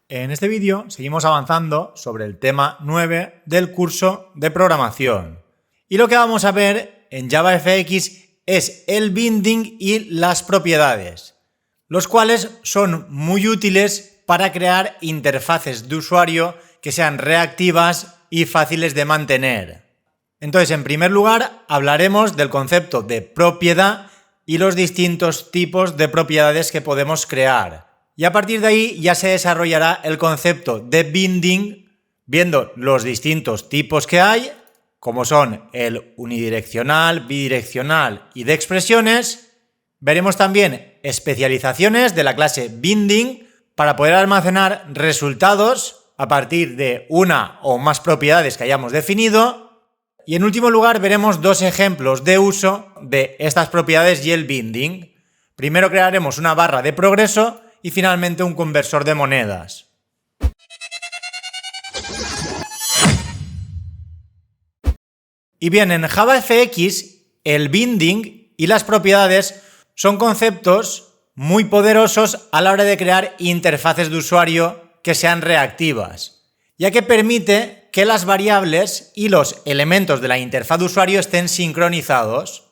En este vídeo seguimos avanzando sobre el tema 9 del curso de programación. Y lo que vamos a ver en JavaFX es el binding y las propiedades, los cuales son muy útiles para crear interfaces de usuario que sean reactivas y fáciles de mantener. Entonces, en primer lugar, hablaremos del concepto de propiedad y los distintos tipos de propiedades que podemos crear. Y a partir de ahí ya se desarrollará el concepto de binding, viendo los distintos tipos que hay, como son el unidireccional, bidireccional y de expresiones. Veremos también especializaciones de la clase binding para poder almacenar resultados a partir de una o más propiedades que hayamos definido. Y en último lugar veremos dos ejemplos de uso de estas propiedades y el binding. Primero crearemos una barra de progreso y finalmente un conversor de monedas. Y bien, en JavaFX el binding y las propiedades son conceptos muy poderosos a la hora de crear interfaces de usuario que sean reactivas, ya que permite que las variables y los elementos de la interfaz de usuario estén sincronizados.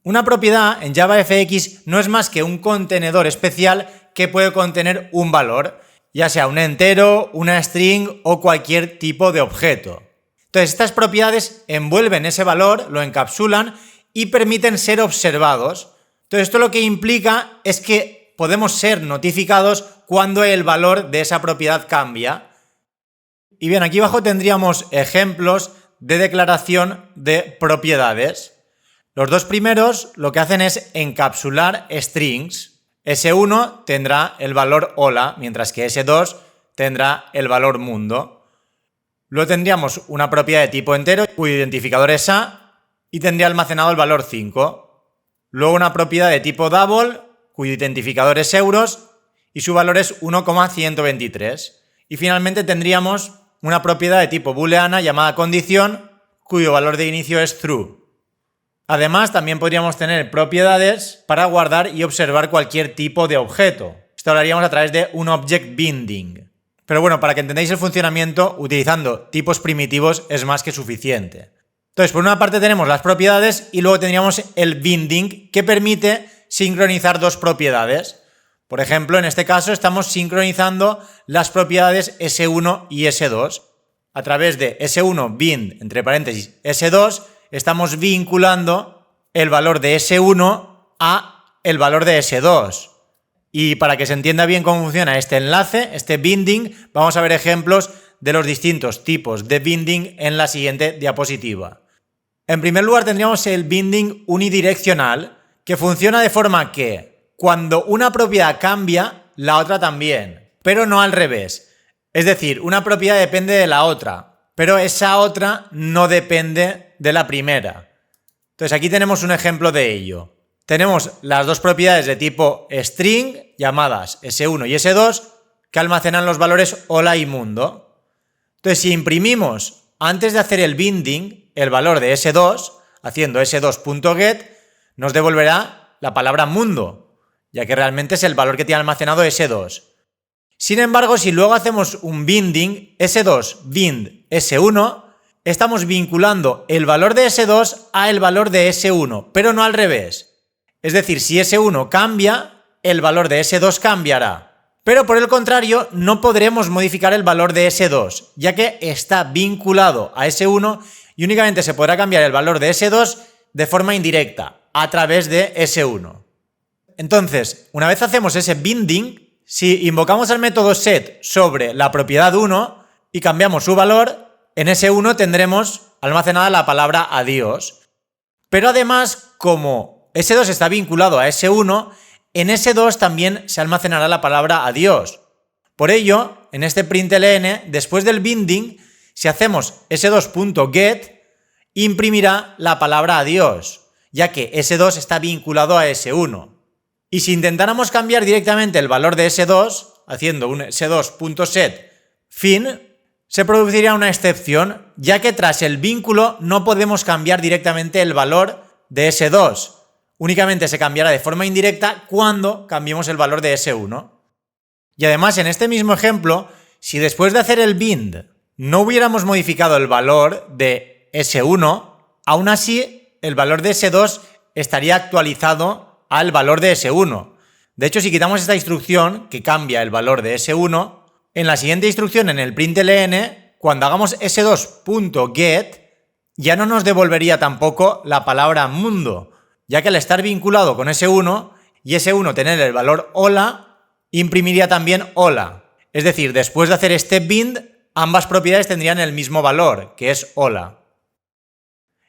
Una propiedad en JavaFX no es más que un contenedor especial que puede contener un valor, ya sea un entero, una string o cualquier tipo de objeto. Entonces, estas propiedades envuelven ese valor, lo encapsulan y permiten ser observados. Entonces, esto lo que implica es que podemos ser notificados cuando el valor de esa propiedad cambia. Y bien, aquí abajo tendríamos ejemplos de declaración de propiedades. Los dos primeros lo que hacen es encapsular strings. S1 tendrá el valor hola, mientras que S2 tendrá el valor mundo. Luego tendríamos una propiedad de tipo entero cuyo identificador es A y tendría almacenado el valor 5. Luego una propiedad de tipo double cuyo identificador es euros y su valor es 1,123. Y finalmente tendríamos una propiedad de tipo booleana llamada condición cuyo valor de inicio es true. Además, también podríamos tener propiedades para guardar y observar cualquier tipo de objeto. Esto lo haríamos a través de un object binding. Pero bueno, para que entendáis el funcionamiento, utilizando tipos primitivos es más que suficiente. Entonces, por una parte tenemos las propiedades y luego tendríamos el binding que permite sincronizar dos propiedades. Por ejemplo, en este caso estamos sincronizando las propiedades S1 y S2. A través de S1 bind, entre paréntesis, S2, estamos vinculando el valor de S1 a el valor de S2. Y para que se entienda bien cómo funciona este enlace, este binding, vamos a ver ejemplos de los distintos tipos de binding en la siguiente diapositiva. En primer lugar tendríamos el binding unidireccional, que funciona de forma que cuando una propiedad cambia, la otra también, pero no al revés. Es decir, una propiedad depende de la otra, pero esa otra no depende de la primera. Entonces aquí tenemos un ejemplo de ello. Tenemos las dos propiedades de tipo string, llamadas S1 y S2, que almacenan los valores hola y mundo. Entonces si imprimimos, antes de hacer el binding, el valor de S2, haciendo s2.get, nos devolverá la palabra mundo, ya que realmente es el valor que tiene almacenado S2. Sin embargo, si luego hacemos un binding, S2 bind S1, estamos vinculando el valor de S2 a el valor de S1, pero no al revés. Es decir, si S1 cambia, el valor de S2 cambiará. Pero por el contrario, no podremos modificar el valor de S2, ya que está vinculado a S1 y únicamente se podrá cambiar el valor de S2 de forma indirecta, a través de S1. Entonces, una vez hacemos ese binding, si invocamos el método set sobre la propiedad 1 y cambiamos su valor, en S1 tendremos almacenada la palabra adiós. Pero además, como S2 está vinculado a S1, en S2 también se almacenará la palabra adiós. Por ello, en este println, después del binding, si hacemos s2.get, imprimirá la palabra adiós, ya que S2 está vinculado a S1. Y si intentáramos cambiar directamente el valor de S2, haciendo un s2.set fin, se produciría una excepción, ya que tras el vínculo no podemos cambiar directamente el valor de S2. Únicamente se cambiará de forma indirecta cuando cambiemos el valor de S1. Y además, en este mismo ejemplo, si después de hacer el bind no hubiéramos modificado el valor de S1, aún así el valor de S2 estaría actualizado al valor de S1. De hecho, si quitamos esta instrucción que cambia el valor de S1, en la siguiente instrucción, en el println, cuando hagamos s2.get, ya no nos devolvería tampoco la palabra mundo, ya que al estar vinculado con S1 y S1 tener el valor hola, imprimiría también hola. Es decir, después de hacer este bind, ambas propiedades tendrían el mismo valor, que es hola.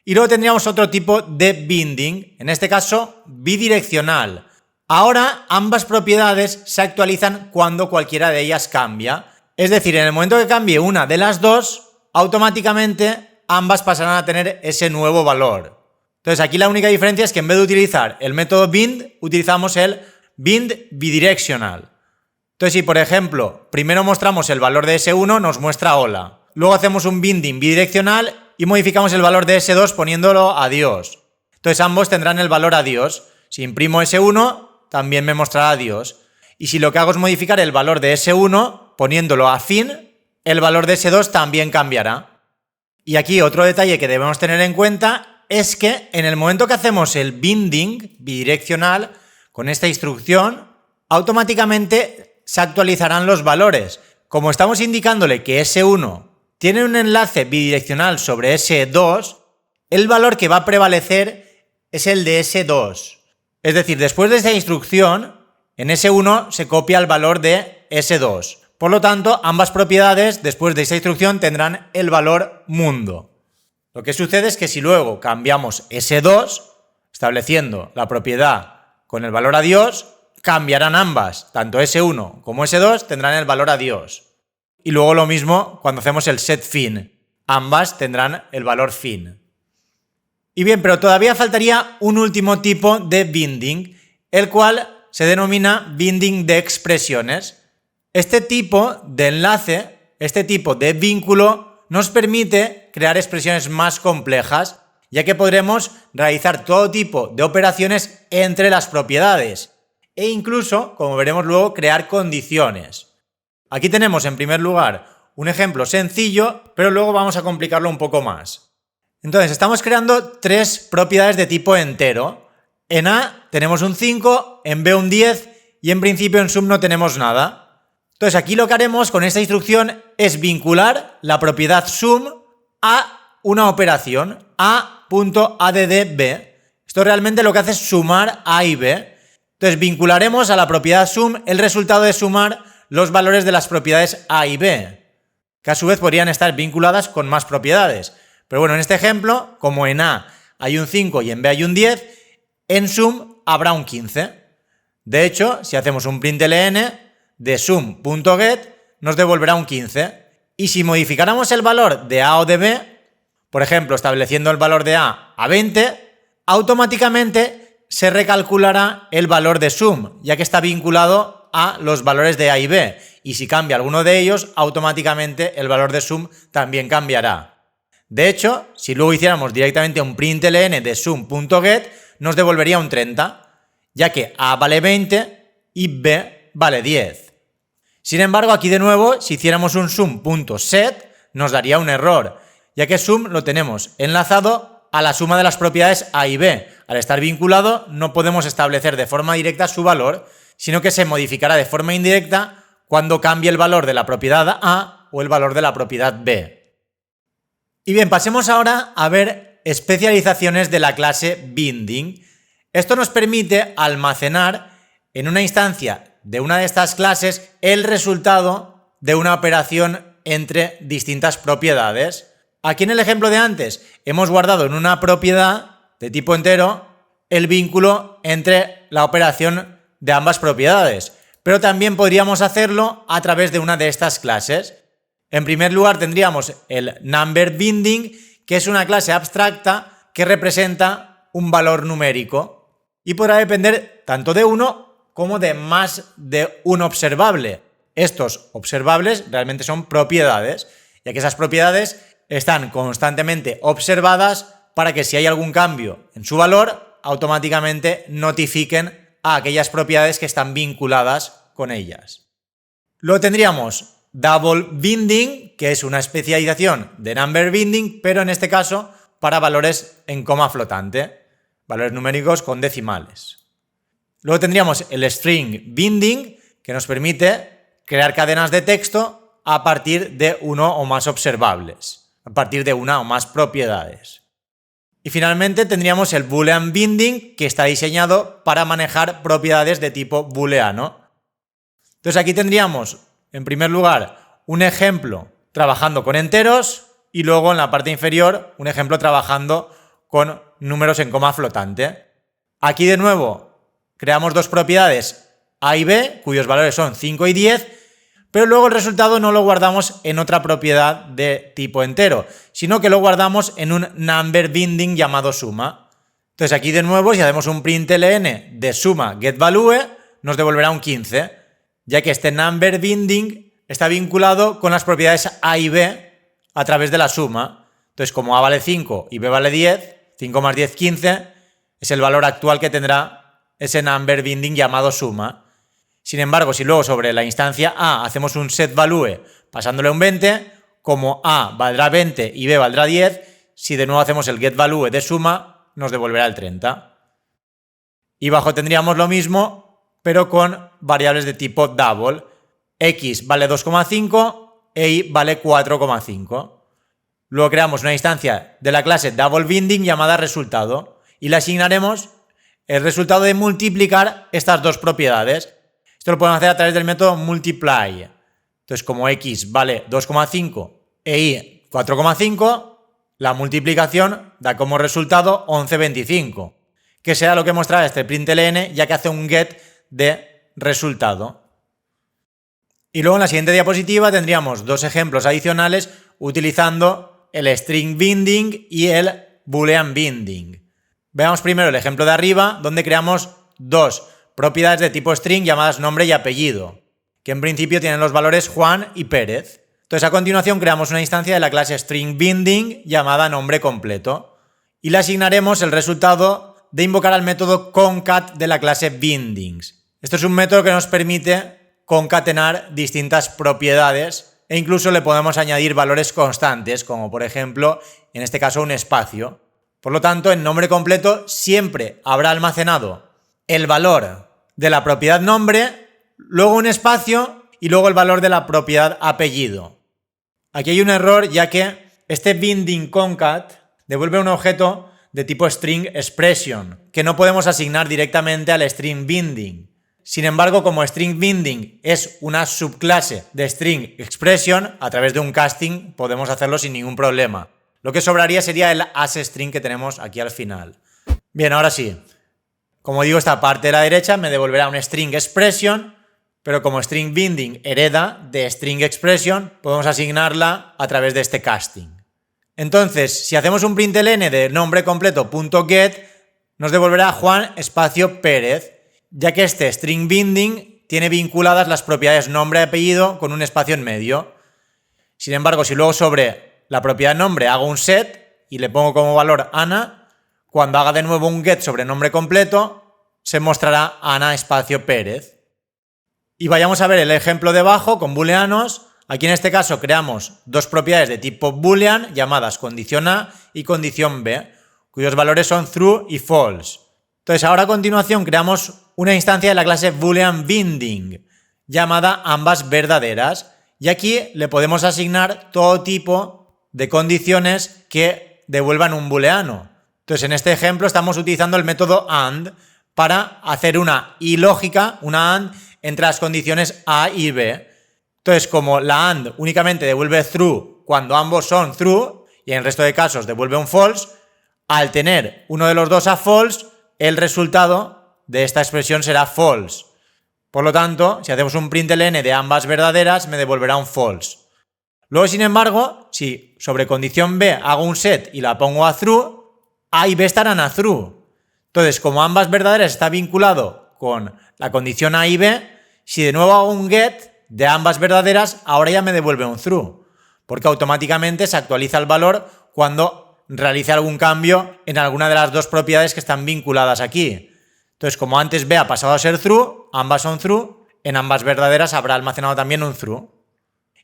Y luego tendríamos otro tipo de binding, en este caso bidireccional. Ahora ambas propiedades se actualizan cuando cualquiera de ellas cambia. Es decir, en el momento que cambie una de las dos, automáticamente ambas pasarán a tener ese nuevo valor. Entonces aquí la única diferencia es que en vez de utilizar el método bind, utilizamos el bind bidirectional. Entonces si por ejemplo, primero mostramos el valor de S1, nos muestra hola. Luego hacemos un binding bidireccional y modificamos el valor de S2 poniéndolo adiós. Entonces ambos tendrán el valor adiós. Si imprimo S1, también me mostrará adiós. Y si lo que hago es modificar el valor de S1 poniéndolo a fin, el valor de S2 también cambiará. Y aquí otro detalle que debemos tener en cuenta es que en el momento que hacemos el binding bidireccional con esta instrucción, automáticamente se actualizarán los valores. Como estamos indicándole que S1 tiene un enlace bidireccional sobre S2, el valor que va a prevalecer es el de S2. Es decir, después de esta instrucción, en S1 se copia el valor de S2. Por lo tanto, ambas propiedades, después de esta instrucción, tendrán el valor mundo. Lo que sucede es que si luego cambiamos S2, estableciendo la propiedad con el valor adiós, cambiarán ambas, tanto S1 como S2 tendrán el valor adiós. Y luego lo mismo cuando hacemos el set fin, ambas tendrán el valor fin. Y bien, pero todavía faltaría un último tipo de binding, el cual se denomina binding de expresiones. Este tipo de enlace, este tipo de vínculo, nos permite crear expresiones más complejas, ya que podremos realizar todo tipo de operaciones entre las propiedades e incluso, como veremos luego, crear condiciones. Aquí tenemos en primer lugar un ejemplo sencillo, pero luego vamos a complicarlo un poco más. Entonces, estamos creando tres propiedades de tipo entero. En A tenemos un 5, en B un 10 y en principio en sum no tenemos nada. Entonces, aquí lo que haremos con esta instrucción es vincular la propiedad sum a una operación, a.addb. Esto realmente lo que hace es sumar A y B. Entonces, vincularemos a la propiedad sum el resultado de sumar los valores de las propiedades A y B, que a su vez podrían estar vinculadas con más propiedades. Pero bueno, en este ejemplo, como en A hay un 5 y en B hay un 10, en sum habrá un 15. De hecho, si hacemos un println de sum.get, nos devolverá un 15. Y si modificáramos el valor de A o de B, por ejemplo, estableciendo el valor de A a 20, automáticamente se recalculará el valor de sum, ya que está vinculado a los valores de A y B. Y si cambia alguno de ellos, automáticamente el valor de sum también cambiará. De hecho, si luego hiciéramos directamente un println de sum.get, nos devolvería un 30, ya que A vale 20 y B vale 10. Sin embargo, aquí de nuevo, si hiciéramos un sum.set, nos daría un error, ya que sum lo tenemos enlazado a la suma de las propiedades A y B. Al estar vinculado, no podemos establecer de forma directa su valor, sino que se modificará de forma indirecta cuando cambie el valor de la propiedad A o el valor de la propiedad B. Y bien, pasemos ahora a ver especializaciones de la clase binding. Esto nos permite almacenar en una instancia de una de estas clases el resultado de una operación entre distintas propiedades. Aquí en el ejemplo de antes hemos guardado en una propiedad de tipo entero el vínculo entre la operación de ambas propiedades, pero también podríamos hacerlo a través de una de estas clases. En primer lugar tendríamos el number binding, que es una clase abstracta que representa un valor numérico y podrá depender tanto de uno como de más de un observable. Estos observables realmente son propiedades, ya que esas propiedades están constantemente observadas para que si hay algún cambio en su valor, automáticamente notifiquen a aquellas propiedades que están vinculadas con ellas. Luego tendríamos double binding, que es una especialización de number binding, pero en este caso para valores en coma flotante, valores numéricos con decimales. Luego tendríamos el string binding, que nos permite crear cadenas de texto a partir de uno o más observables, a partir de una o más propiedades. Y finalmente tendríamos el boolean binding, que está diseñado para manejar propiedades de tipo booleano. Entonces aquí tendríamos, en primer lugar, un ejemplo trabajando con enteros y luego en la parte inferior un ejemplo trabajando con números en coma flotante. Aquí de nuevo creamos dos propiedades A y B, cuyos valores son 5 y 10, pero luego el resultado no lo guardamos en otra propiedad de tipo entero, sino que lo guardamos en un number binding llamado suma. Entonces aquí de nuevo, si hacemos un println de suma getValue, nos devolverá un 15, ya que este number binding está vinculado con las propiedades A y B a través de la suma. Entonces, como A vale 5 y B vale 10, 5 más 10, 15, es el valor actual que tendrá ese number binding llamado suma. Sin embargo, si luego sobre la instancia A hacemos un setValue pasándole un 20, como A valdrá 20 y B valdrá 10, si de nuevo hacemos el getValue de suma, nos devolverá el 30. Y abajo tendríamos lo mismo, pero con variables de tipo double. X vale 2,5 e Y vale 4,5. Luego creamos una instancia de la clase double binding llamada resultado y le asignaremos el resultado de multiplicar estas dos propiedades. Esto lo podemos hacer a través del método multiply. Entonces, como X vale 2,5 e Y 4,5, la multiplicación da como resultado 11,25, que será lo que mostrará este println, ya que hace un get de resultado. Y luego en la siguiente diapositiva tendríamos dos ejemplos adicionales utilizando el string binding y el boolean binding. Veamos primero el ejemplo de arriba, donde creamos dos propiedades de tipo string llamadas nombre y apellido, que en principio tienen los valores Juan y Pérez. Entonces a continuación creamos una instancia de la clase string binding llamada nombre completo y le asignaremos el resultado de invocar al método concat de la clase bindings. Esto es un método que nos permite concatenar distintas propiedades e incluso le podemos añadir valores constantes, como por ejemplo, en este caso, un espacio. Por lo tanto, en nombre completo siempre habrá almacenado el valor de la propiedad nombre, luego un espacio y luego el valor de la propiedad apellido. Aquí hay un error, ya que este binding concat devuelve un objeto de tipo string expression, que no podemos asignar directamente al string binding. Sin embargo, como string binding es una subclase de string expression, a través de un casting podemos hacerlo sin ningún problema. Lo que sobraría sería el asString que tenemos aquí al final. Bien, ahora sí. Como digo, esta parte de la derecha me devolverá un string expression, pero como string binding hereda de string expression, podemos asignarla a través de este casting. Entonces, si hacemos un println de nombre completo .get, nos devolverá Juan espacio Pérez, ya que este string binding tiene vinculadas las propiedades nombre y apellido con un espacio en medio. Sin embargo, si luego sobre la propiedad nombre hago un set y le pongo como valor Ana, cuando haga de nuevo un get sobre nombre completo, se mostrará Ana espacio Pérez. Y vayamos a ver el ejemplo de abajo con booleanos. Aquí en este caso creamos dos propiedades de tipo boolean llamadas condición A y condición B, cuyos valores son true y false. Entonces ahora a continuación creamos una instancia de la clase boolean binding llamada ambas verdaderas y aquí le podemos asignar todo tipo de condiciones que devuelvan un booleano. Entonces en este ejemplo estamos utilizando el método AND para hacer una y lógica, una AND entre las condiciones A y B. Entonces como la AND únicamente devuelve true cuando ambos son true y en el resto de casos devuelve un false, al tener uno de los dos a false, el resultado de esta expresión será false. Por lo tanto, si hacemos un println de ambas verdaderas, me devolverá un false. Luego, sin embargo, si sobre condición B hago un set y la pongo a true, A y B estarán a true. Entonces, como ambas verdaderas está vinculado con la condición A y B, si de nuevo hago un get de ambas verdaderas, ahora ya me devuelve un true, porque automáticamente se actualiza el valor cuando realice algún cambio en alguna de las dos propiedades que están vinculadas aquí. Entonces, como antes B ha pasado a ser true, ambas son true, en ambas verdaderas habrá almacenado también un true.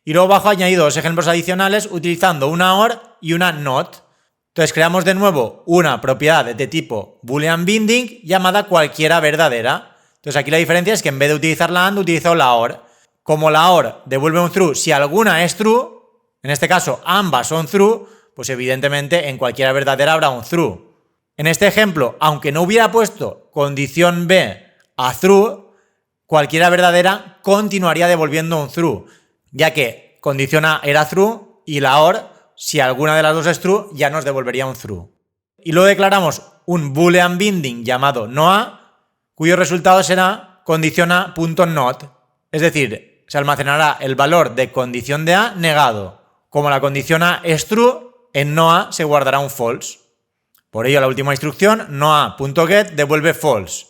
Y luego abajo he añadido dos ejemplos adicionales utilizando una OR y una NOT. Entonces creamos de nuevo una propiedad de tipo boolean binding llamada cualquiera verdadera. Entonces aquí la diferencia es que en vez de utilizar la AND utilizo la OR. Como la OR devuelve un true si alguna es true, en este caso ambas son true, pues evidentemente en cualquiera verdadera habrá un true. En este ejemplo, aunque no hubiera puesto condición B a true, cualquiera verdadera continuaría devolviendo un true, ya que condición A era true y la OR, si alguna de las dos es true, ya nos devolvería un true. Y luego declaramos un boolean binding llamado noA, cuyo resultado será condición A.not, es decir, se almacenará el valor de condición de A negado. Como la condición A es true, en noA se guardará un false. Por ello, la última instrucción, noA.get, devuelve false.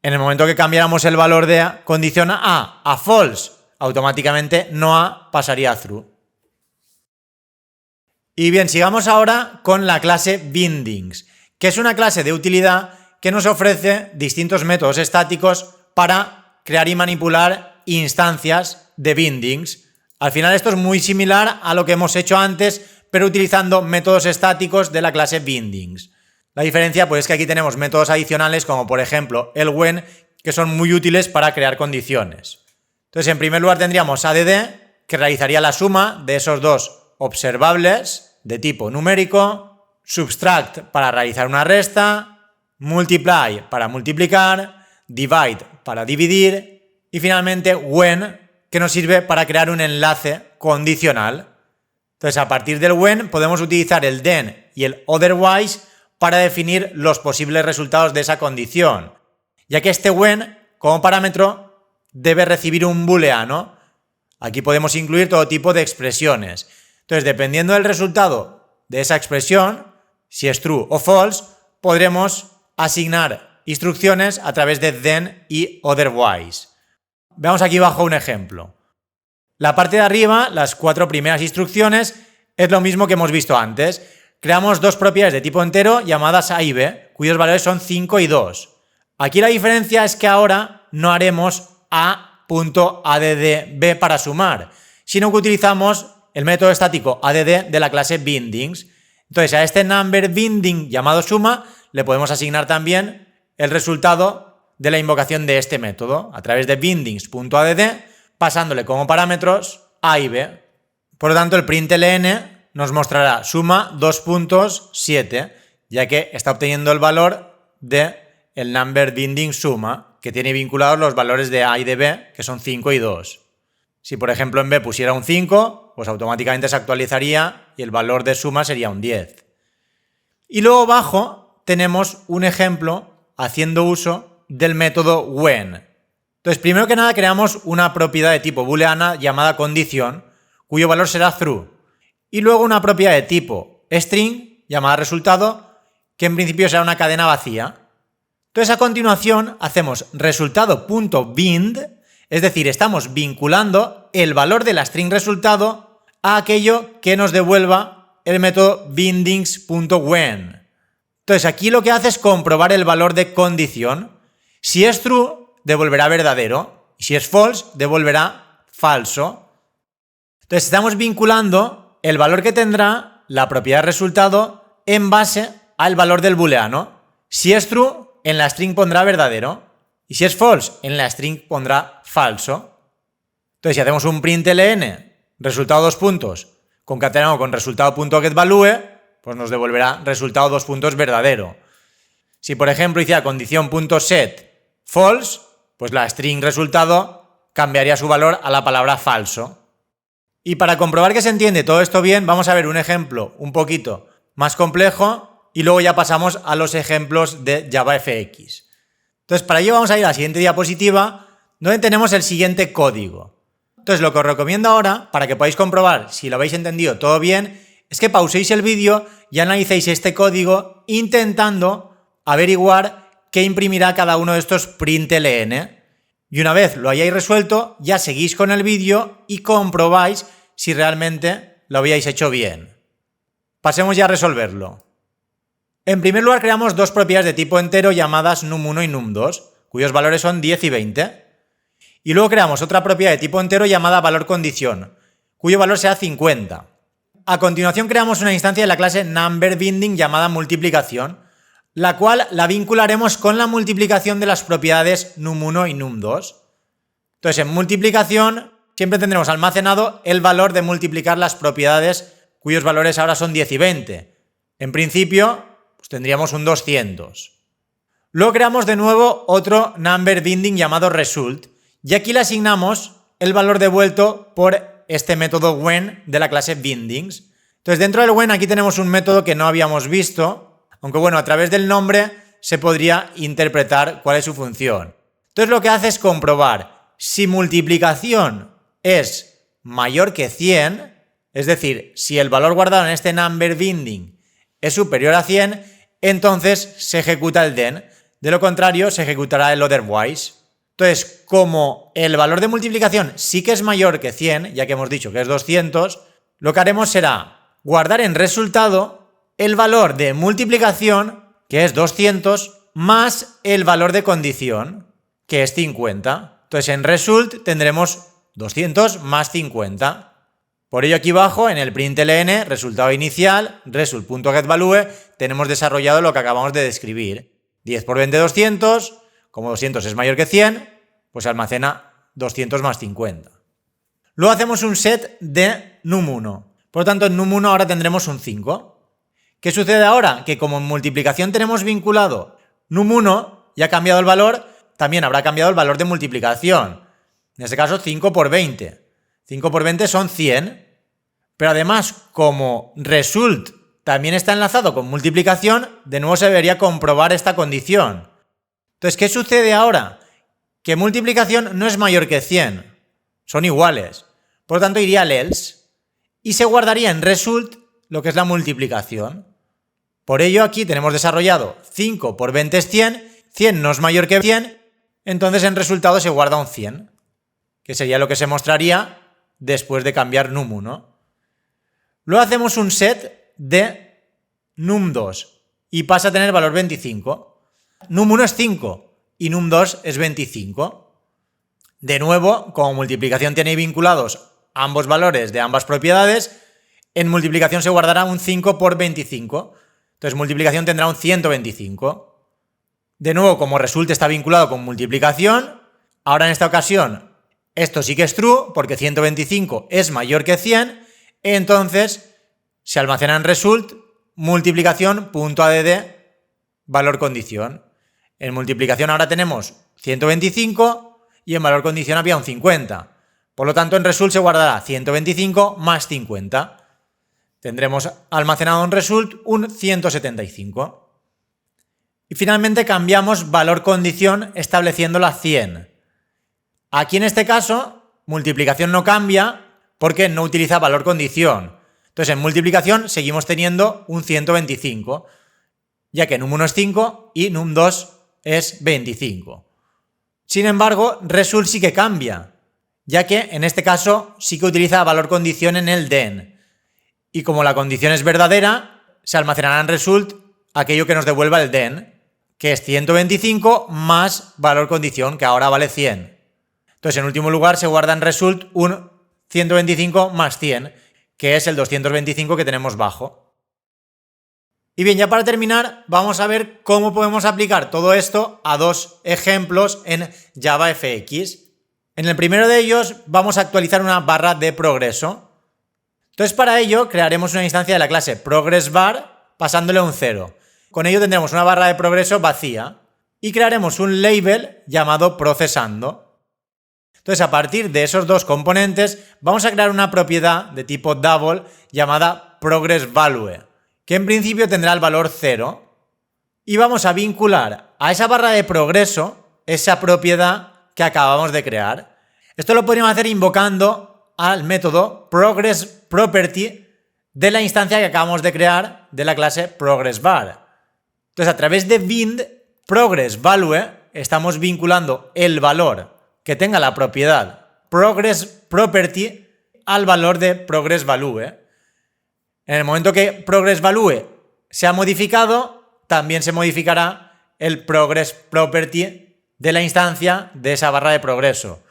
En el momento que cambiáramos el valor de condición A a false, automáticamente noA pasaría a true. Y bien, sigamos ahora con la clase bindings, que es una clase de utilidad que nos ofrece distintos métodos estáticos para crear y manipular instancias de bindings. Al final esto es muy similar a lo que hemos hecho antes, pero utilizando métodos estáticos de la clase bindings. La diferencia pues es que aquí tenemos métodos adicionales como por ejemplo el when, que son muy útiles para crear condiciones. Entonces en primer lugar tendríamos add, que realizaría la suma de esos dos observables de tipo numérico, subtract para realizar una resta, multiply para multiplicar, divide para dividir y finalmente when, que nos sirve para crear un enlace condicional. Entonces, a partir del when podemos utilizar el then y el otherwise para definir los posibles resultados de esa condición, ya que este when, como parámetro, debe recibir un booleano. Aquí podemos incluir todo tipo de expresiones. Entonces, dependiendo del resultado de esa expresión, si es true o false, podremos asignar instrucciones a través de then y otherwise. Veamos aquí abajo un ejemplo. La parte de arriba, las 4 primeras instrucciones, es lo mismo que hemos visto antes. Creamos dos propiedades de tipo entero llamadas A y B, cuyos valores son 5 y 2. Aquí la diferencia es que ahora no haremos A.addB para sumar, sino que utilizamos el método estático add de la clase bindings. Entonces a este number binding llamado suma le podemos asignar también el resultado de la invocación de este método a través de bindings.add, pasándole como parámetros A y B. Por lo tanto, el println nos mostrará suma 2.7, ya que está obteniendo el valor de el number binding suma, que tiene vinculados los valores de A y de B, que son 5 y 2. Si, por ejemplo, en B pusiera un 5, pues automáticamente se actualizaría y el valor de suma sería un 10. Y luego abajo tenemos un ejemplo haciendo uso del método when. Entonces, primero que nada creamos una propiedad de tipo booleana llamada condición, cuyo valor será true. Y luego una propiedad de tipo string llamada resultado, que en principio será una cadena vacía. Entonces, a continuación hacemos resultado.bind, es decir, estamos vinculando el valor de la string resultado a aquello que nos devuelva el método bindings.when. Entonces, aquí lo que hace es comprobar el valor de condición. Si es true, devolverá verdadero, y si es false, devolverá falso. Entonces estamos vinculando el valor que tendrá la propiedad resultado en base al valor del booleano. Si es true, en la string pondrá verdadero, y si es false, en la string pondrá falso. Entonces si hacemos un println, resultado 2 puntos, concatenado con resultado.getValue, pues nos devolverá resultado 2 puntos verdadero. Si por ejemplo hiciera condición.set false, pues la string resultado cambiaría su valor a la palabra falso. Y para comprobar que se entiende todo esto bien, vamos a ver un ejemplo un poquito más complejo y luego ya pasamos a los ejemplos de JavaFX. Entonces, para ello vamos a ir a la siguiente diapositiva, donde tenemos el siguiente código. Entonces, lo que os recomiendo ahora, para que podáis comprobar si lo habéis entendido todo bien, es que pauséis el vídeo y analicéis este código intentando averiguar qué imprimirá cada uno de estos println. Y una vez lo hayáis resuelto, ya seguís con el vídeo y comprobáis si realmente lo habíais hecho bien. Pasemos ya a resolverlo. En primer lugar, creamos dos propiedades de tipo entero llamadas num1 y num2, cuyos valores son 10 y 20. Y luego creamos otra propiedad de tipo entero llamada valor condición, cuyo valor sea 50. A continuación creamos una instancia de la clase numberBinding llamada multiplicación, la cual la vincularemos con la multiplicación de las propiedades num1 y num2. Entonces, en multiplicación siempre tendremos almacenado el valor de multiplicar las propiedades cuyos valores ahora son 10 y 20. En principio, pues tendríamos un 200. Luego creamos de nuevo otro numberBinding llamado result, y aquí le asignamos el valor devuelto por este método when de la clase bindings. Entonces, dentro del when aquí tenemos un método que no habíamos visto, aunque bueno, a través del nombre se podría interpretar cuál es su función. Entonces, lo que hace es comprobar si multiplicación es mayor que 100, es decir, si el valor guardado en este numberBinding es superior a 100, entonces se ejecuta el then. De lo contrario, se ejecutará el otherwise. Entonces, como el valor de multiplicación sí que es mayor que 100, ya que hemos dicho que es 200, lo que haremos será guardar en resultado el valor de multiplicación, que es 200, más el valor de condición, que es 50. Entonces, en result tendremos 200 más 50. Por ello, aquí abajo, en el println, resultado inicial, result.getValue, tenemos desarrollado lo que acabamos de describir. 10 por 20, 200. Como 200 es mayor que 100, pues almacena 200 más 50. Luego hacemos un set de num1. Por lo tanto, en num1 ahora tendremos un 5. ¿Qué sucede ahora? Que como en multiplicación tenemos vinculado num1 y ha cambiado el valor, también habrá cambiado el valor de multiplicación. En este caso, 5 por 20. 5 por 20 son 100. Pero además, como result también está enlazado con multiplicación, de nuevo se debería comprobar esta condición. Entonces, ¿qué sucede ahora? Que multiplicación no es mayor que 100. Son iguales. Por lo tanto, iría al else y se guardaría en result lo que es la multiplicación. Por ello, aquí tenemos desarrollado 5 por 20 es 100, 100 no es mayor que 100, entonces en resultado se guarda un 100, que sería lo que se mostraría después de cambiar num1. Luego hacemos un set de num2 y pasa a tener valor 25. Num1 es 5 y num2 es 25. De nuevo, como multiplicación tiene vinculados ambos valores de ambas propiedades, en multiplicación se guardará un 5 por 25. Entonces, multiplicación tendrá un 125. De nuevo, como result está vinculado con multiplicación, ahora en esta ocasión esto sí que es true porque 125 es mayor que 100, entonces se almacena en result multiplicación.add valor condición. En multiplicación ahora tenemos 125 y en valor condición había un 50. Por lo tanto, en result se guardará 125 más 50. Tendremos almacenado en result un 175. Y finalmente cambiamos valor condición estableciéndola 100. Aquí en este caso, multiplicación no cambia porque no utiliza valor condición. Entonces, en multiplicación seguimos teniendo un 125, ya que num1 es 5 y num2 es 25. Sin embargo, result sí que cambia, ya que en este caso sí que utiliza valor condición en el then. Y como la condición es verdadera, se almacenará en result aquello que nos devuelva el then, que es 125 más valor condición, que ahora vale 100. Entonces, en último lugar, se guarda en result un 125 más 100, que es el 225 que tenemos bajo. Y bien, ya para terminar, vamos a ver cómo podemos aplicar todo esto a dos ejemplos en JavaFX. En el primero de ellos vamos a actualizar una barra de progreso. Entonces, para ello crearemos una instancia de la clase progressBar pasándole un 0. Con ello tendremos una barra de progreso vacía y crearemos un label llamado procesando. Entonces, a partir de esos dos componentes vamos a crear una propiedad de tipo double llamada progressValue, que en principio tendrá el valor 0, y vamos a vincular a esa barra de progreso esa propiedad que acabamos de crear. Esto lo podríamos hacer invocando al método progressProperty de la instancia que acabamos de crear de la clase progressBar. Entonces, a través de bind progressValue estamos vinculando el valor que tenga la propiedad progressProperty al valor de progressValue. En el momento que progressValue se ha modificado, también se modificará el progressProperty de la instancia de esa barra de progreso.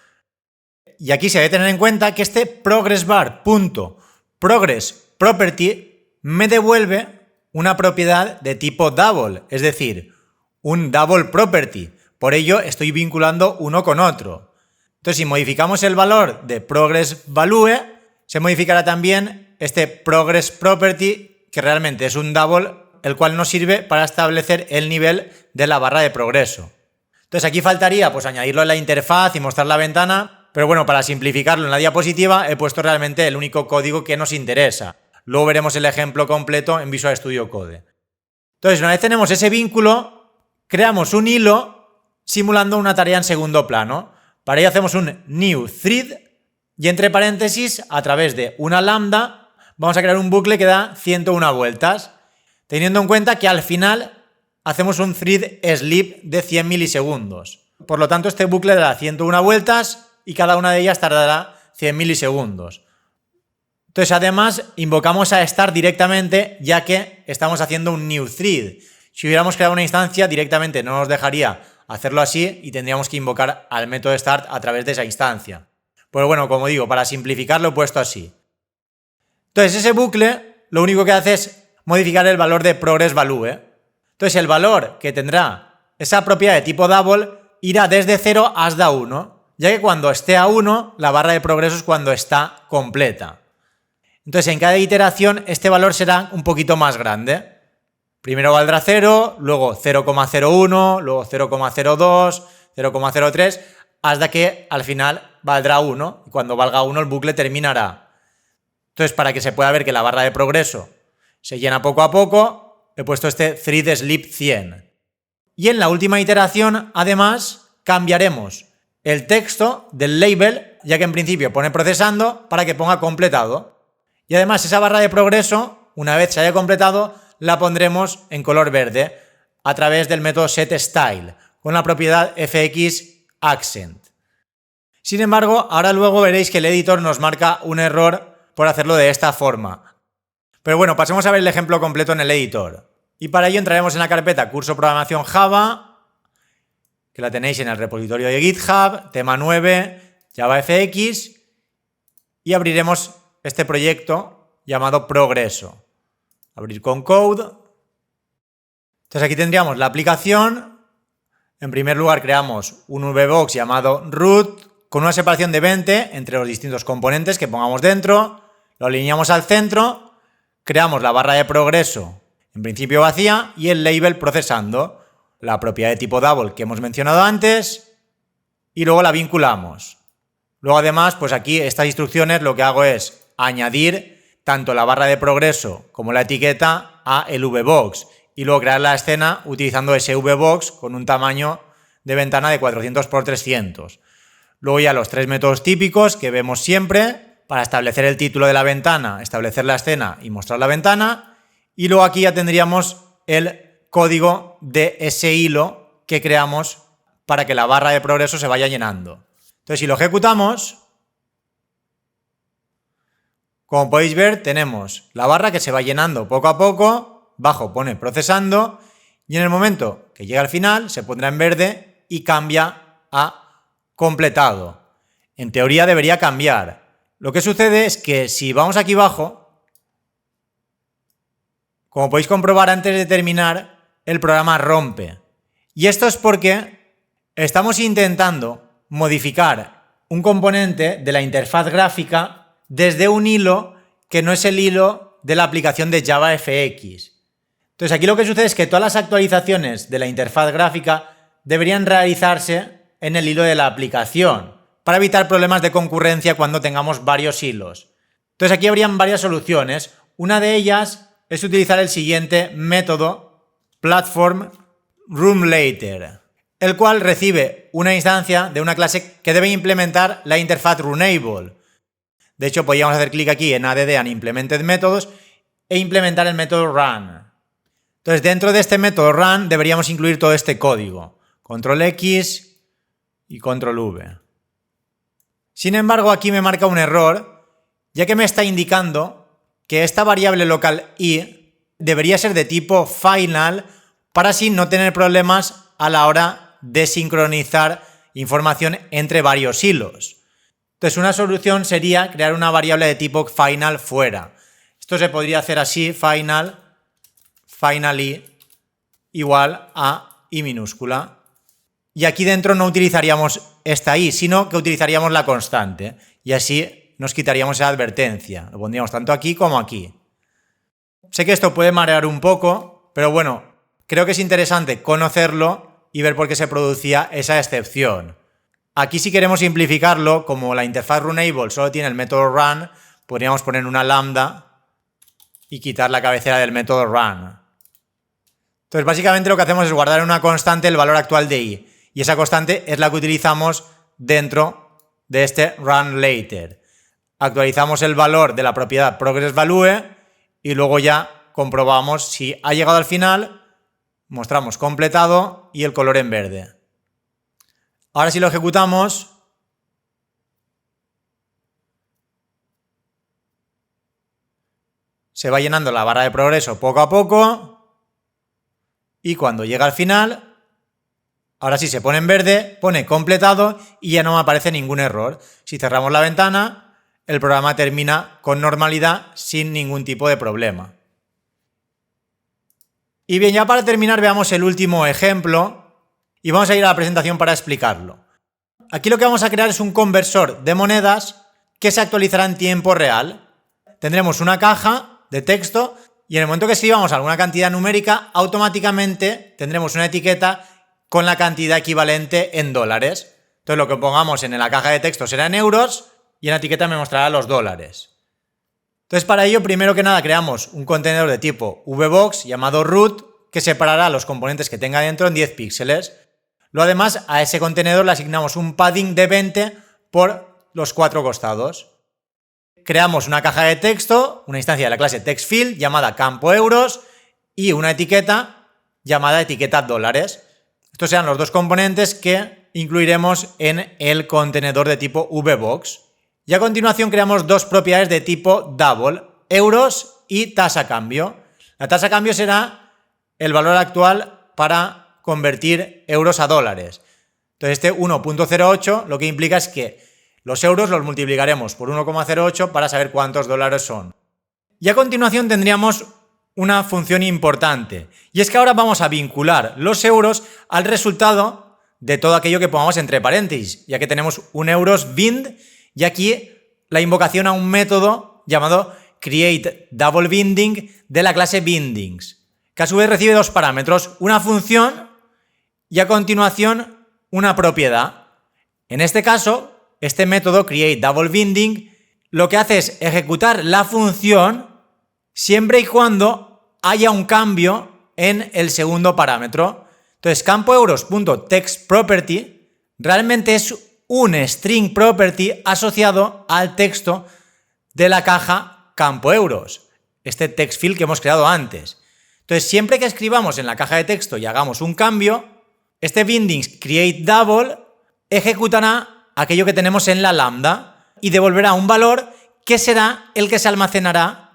Y aquí se debe tener en cuenta que este progressBar.progressProperty me devuelve una propiedad de tipo double, es decir, un double property. Por ello estoy vinculando uno con otro. Entonces, si modificamos el valor de progressValue, se modificará también este progressProperty, que realmente es un double, el cual nos sirve para establecer el nivel de la barra de progreso. Entonces aquí faltaría pues añadirlo en la interfaz y mostrar la ventana, pero bueno, para simplificarlo en la diapositiva he puesto realmente el único código que nos interesa. Luego veremos el ejemplo completo en Visual Studio Code. Entonces, una vez tenemos ese vínculo, creamos un hilo simulando una tarea en segundo plano. Para ello hacemos un new thread y entre paréntesis, a través de una lambda, vamos a crear un bucle que da 101 vueltas, teniendo en cuenta que al final hacemos un thread sleep de 100 milisegundos. Por lo tanto, este bucle dará 101 vueltas y cada una de ellas tardará 100 milisegundos. Entonces, además, invocamos a start directamente, ya que estamos haciendo un new thread. Si hubiéramos creado una instancia, directamente no nos dejaría hacerlo así y tendríamos que invocar al método start a través de esa instancia. Pues bueno, como digo, para simplificar lo he puesto así. Entonces, ese bucle lo único que hace es modificar el valor de progressValue. Entonces, el valor que tendrá esa propiedad de tipo double irá desde 0 hasta 1, ya que cuando esté a 1, la barra de progreso es cuando está completa. Entonces, en cada iteración, este valor será un poquito más grande. Primero valdrá 0, luego 0,01, luego 0,02, 0,03, hasta que al final valdrá 1. Y cuando valga 1, el bucle terminará. Entonces, para que se pueda ver que la barra de progreso se llena poco a poco, he puesto este thread sleep 100. Y en la última iteración, además, cambiaremos el texto del label, ya que en principio pone procesando, para que ponga completado. Y además, esa barra de progreso, una vez se haya completado, la pondremos en color verde a través del método setStyle, con la propiedad fxAccent. Sin embargo, ahora luego veréis que el editor nos marca un error por hacerlo de esta forma. Pero bueno, pasemos a ver el ejemplo completo en el editor. Y para ello entraremos en la carpeta Curso Programación Java, que la tenéis en el repositorio de GitHub, tema 9, JavaFX, y abriremos este proyecto llamado Progreso. Abrir con Code. Entonces aquí tendríamos la aplicación. En primer lugar creamos un VBox llamado root con una separación de 20 entre los distintos componentes que pongamos dentro. Lo alineamos al centro. Creamos la barra de progreso, en principio vacía, y el label procesando, la propiedad de tipo double que hemos mencionado antes, y luego la vinculamos. Luego además, pues aquí estas instrucciones lo que hago es añadir tanto la barra de progreso como la etiqueta a el VBox y luego crear la escena utilizando ese VBox con un tamaño de ventana de 400 x 300. Luego ya los tres métodos típicos que vemos siempre para establecer el título de la ventana, establecer la escena y mostrar la ventana. Y luego aquí ya tendríamos el código de ese hilo que creamos para que la barra de progreso se vaya llenando. Entonces, si lo ejecutamos, como podéis ver, tenemos la barra que se va llenando poco a poco, abajo pone procesando, y en el momento que llega al final se pondrá en verde y cambia a completado. En teoría debería cambiar. Lo que sucede es que si vamos aquí abajo, como podéis comprobar antes de terminar, el programa rompe. Y esto es porque estamos intentando modificar un componente de la interfaz gráfica desde un hilo que no es el hilo de la aplicación de JavaFX. Entonces aquí lo que sucede es que todas las actualizaciones de la interfaz gráfica deberían realizarse en el hilo de la aplicación para evitar problemas de concurrencia cuando tengamos varios hilos. Entonces aquí habrían varias soluciones. Una de ellas es utilizar el siguiente método platform runLater, el cual recibe una instancia de una clase que debe implementar la interfaz runable. De hecho, podríamos hacer clic aquí en add and implemented methods e implementar el método run. Entonces, dentro de este método run deberíamos incluir todo este código. Control X y Control V. Sin embargo, aquí me marca un error, ya que me está indicando que esta variable local i debería ser de tipo final para así no tener problemas a la hora de sincronizar información entre varios hilos. Entonces una solución sería crear una variable de tipo final fuera. Esto se podría hacer así, finally igual a i minúscula. Y aquí dentro no utilizaríamos esta i, sino que utilizaríamos la constante. Y así nos quitaríamos esa advertencia. Lo pondríamos tanto aquí como aquí. Sé que esto puede marear un poco, pero bueno, creo que es interesante conocerlo y ver por qué se producía esa excepción. Aquí si queremos simplificarlo, como la interfaz Runable solo tiene el método run, podríamos poner una lambda y quitar la cabecera del método run. Entonces básicamente lo que hacemos es guardar en una constante el valor actual de i. Y esa constante es la que utilizamos dentro de este runLater. Actualizamos el valor de la propiedad progressValue y luego ya comprobamos si ha llegado al final, mostramos completado y el color en verde. Ahora si lo ejecutamos, se va llenando la barra de progreso poco a poco y cuando llega al final, ahora sí se pone en verde, pone completado y ya no me aparece ningún error. Si cerramos la ventana, el programa termina con normalidad sin ningún tipo de problema. Y bien, ya para terminar veamos el último ejemplo y vamos a ir a la presentación para explicarlo. Aquí lo que vamos a crear es un conversor de monedas que se actualizará en tiempo real. Tendremos una caja de texto y en el momento que escribamos alguna cantidad numérica, automáticamente tendremos una etiqueta con la cantidad equivalente en dólares. Entonces lo que pongamos en la caja de texto será en euros y en la etiqueta me mostrará los dólares. Entonces para ello, primero que nada, creamos un contenedor de tipo VBox llamado root que separará los componentes que tenga dentro en 10 píxeles. Luego además a ese contenedor le asignamos un padding de 20 por los 4 costados. Creamos una caja de texto, una instancia de la clase TextField llamada campo euros y una etiqueta llamada etiqueta dólares. Estos serán los dos componentes que incluiremos en el contenedor de tipo VBox. Y a continuación creamos dos propiedades de tipo double, euros y tasa cambio. La tasa cambio será el valor actual para convertir euros a dólares. Entonces este 1.08 lo que implica es que los euros los multiplicaremos por 1,08 para saber cuántos dólares son. Y a continuación tendríamos una función importante. Y es que ahora vamos a vincular los euros al resultado de todo aquello que pongamos entre paréntesis, ya que tenemos un euros_bind y aquí la invocación a un método llamado createDoubleBinding de la clase bindings, que a su vez recibe dos parámetros, una función y a continuación una propiedad. En este caso, este método createDoubleBinding lo que hace es ejecutar la función siempre y cuando haya un cambio en el segundo parámetro. Entonces, campo euros.textProperty realmente es un string property asociado al texto de la caja campo euros, este text field que hemos creado antes. Entonces, siempre que escribamos en la caja de texto y hagamos un cambio, este bindings createDouble ejecutará aquello que tenemos en la lambda y devolverá un valor que será el que se almacenará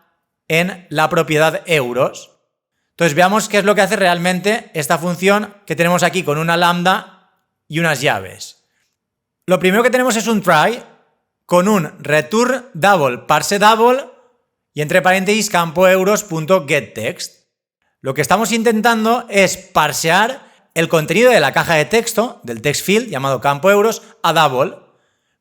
en la propiedad euros. Entonces veamos qué es lo que hace realmente esta función que tenemos aquí con una lambda y unas llaves. Lo primero que tenemos es un try con un return double parse double y entre paréntesis campo euros.getText. Lo que estamos intentando es parsear el contenido de la caja de texto del text field llamado campo euros a double.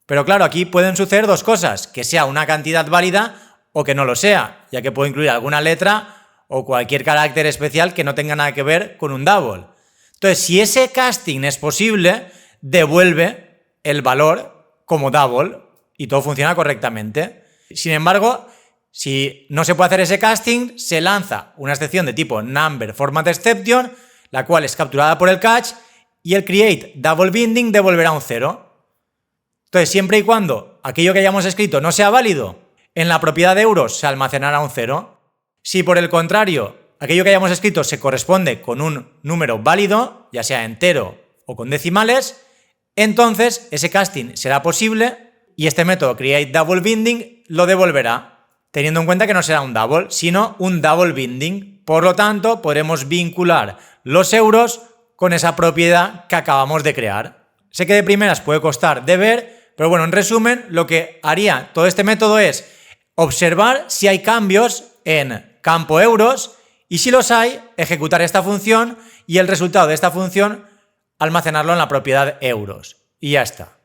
Pero claro, aquí pueden suceder dos cosas, que sea una cantidad válida o que no lo sea, ya que puede incluir alguna letra o cualquier carácter especial que no tenga nada que ver con un double. Entonces, si ese casting es posible, devuelve el valor como double y todo funciona correctamente. Sin embargo, si no se puede hacer ese casting, se lanza una excepción de tipo numberFormatException, la cual es capturada por el catch y el createDoubleBinding devolverá un 0. Entonces, siempre y cuando aquello que hayamos escrito no sea válido, en la propiedad de euros se almacenará un 0. Si por el contrario, aquello que hayamos escrito se corresponde con un número válido, ya sea entero o con decimales, entonces ese casting será posible y este método createDoubleBinding lo devolverá, teniendo en cuenta que no será un double, sino un doubleBinding. Por lo tanto, podremos vincular los euros con esa propiedad que acabamos de crear. Sé que de primeras puede costar de ver, pero bueno, en resumen, lo que haría todo este método es observar si hay cambios en campo euros y si los hay, ejecutar esta función y el resultado de esta función almacenarlo en la propiedad euros. Y ya está.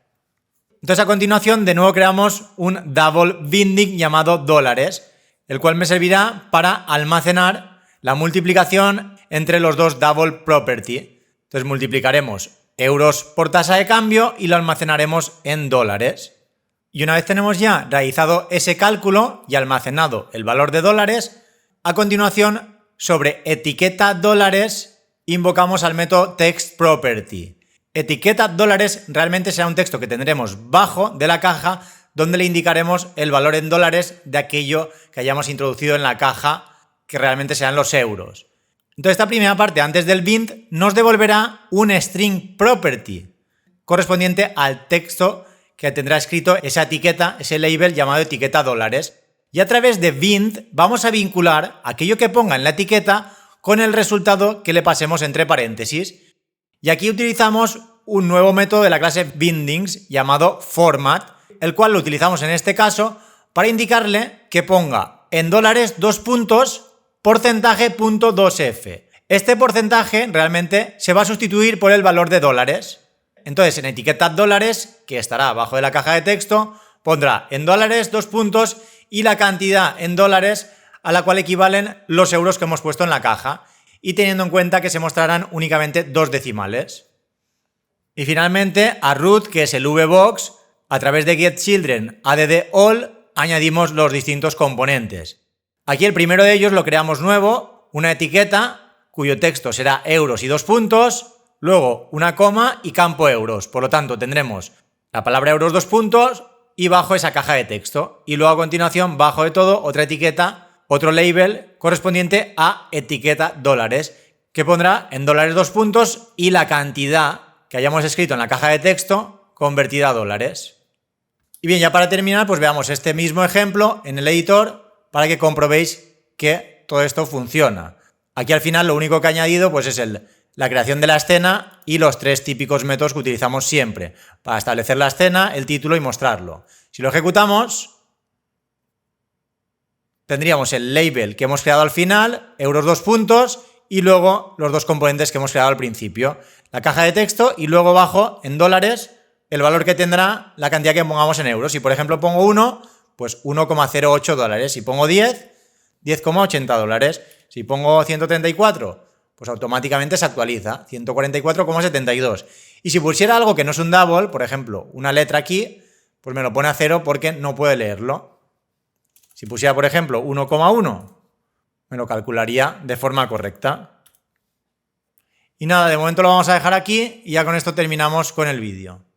Entonces a continuación de nuevo creamos un double binding llamado dólares, el cual me servirá para almacenar la multiplicación entre los dos double property. Entonces multiplicaremos euros por tasa de cambio y lo almacenaremos en dólares. Y una vez tenemos ya realizado ese cálculo y almacenado el valor de dólares, a continuación sobre etiqueta dólares invocamos al método textProperty. Etiqueta dólares realmente será un texto que tendremos bajo de la caja donde le indicaremos el valor en dólares de aquello que hayamos introducido en la caja que realmente serán los euros. Entonces esta primera parte antes del bind nos devolverá un string property correspondiente al texto que tendrá escrito esa etiqueta, ese label llamado etiqueta dólares. Y a través de bind vamos a vincular aquello que ponga en la etiqueta con el resultado que le pasemos entre paréntesis. Y aquí utilizamos un nuevo método de la clase bindings llamado format, el cual lo utilizamos en este caso para indicarle que ponga en dólares porcentaje.2f. Este porcentaje realmente se va a sustituir por el valor de dólares. Entonces en etiqueta dólares, que estará abajo de la caja de texto, pondrá en dólares y la cantidad en dólares a la cual equivalen los euros que hemos puesto en la caja, y teniendo en cuenta que se mostrarán únicamente dos decimales. Y finalmente a root, que es el vbox, a través de getChildren add_all añadimos los distintos componentes. Aquí el primero de ellos lo creamos nuevo, una etiqueta cuyo texto será euros y luego una coma y campo euros. Por lo tanto tendremos la palabra euros y bajo esa caja de texto. Y luego a continuación bajo de todo otra etiqueta, otro label correspondiente a etiqueta dólares, que pondrá en dólares y la cantidad que hayamos escrito en la caja de texto convertida a dólares. Y bien, ya para terminar, pues veamos este mismo ejemplo en el editor para que comprobéis que todo esto funciona. Aquí al final lo único que he añadido pues es la creación de la escena y los tres típicos métodos que utilizamos siempre para establecer la escena, el título y mostrarlo. Si lo ejecutamos, tendríamos el label que hemos creado al final, euros y luego los dos componentes que hemos creado al principio. La caja de texto y luego bajo en dólares el valor que tendrá la cantidad que pongamos en euros. Si por ejemplo pongo 1, pues 1,08 dólares. Si pongo 10, 10,80 dólares. Si pongo 134, pues automáticamente se actualiza, 144,72. Y si pusiera algo que no es un double, por ejemplo, una letra aquí, pues me lo pone a 0 porque no puede leerlo. Si pusiera, por ejemplo, 1,1, me lo calcularía de forma correcta. Y nada, de momento lo vamos a dejar aquí y ya con esto terminamos con el vídeo.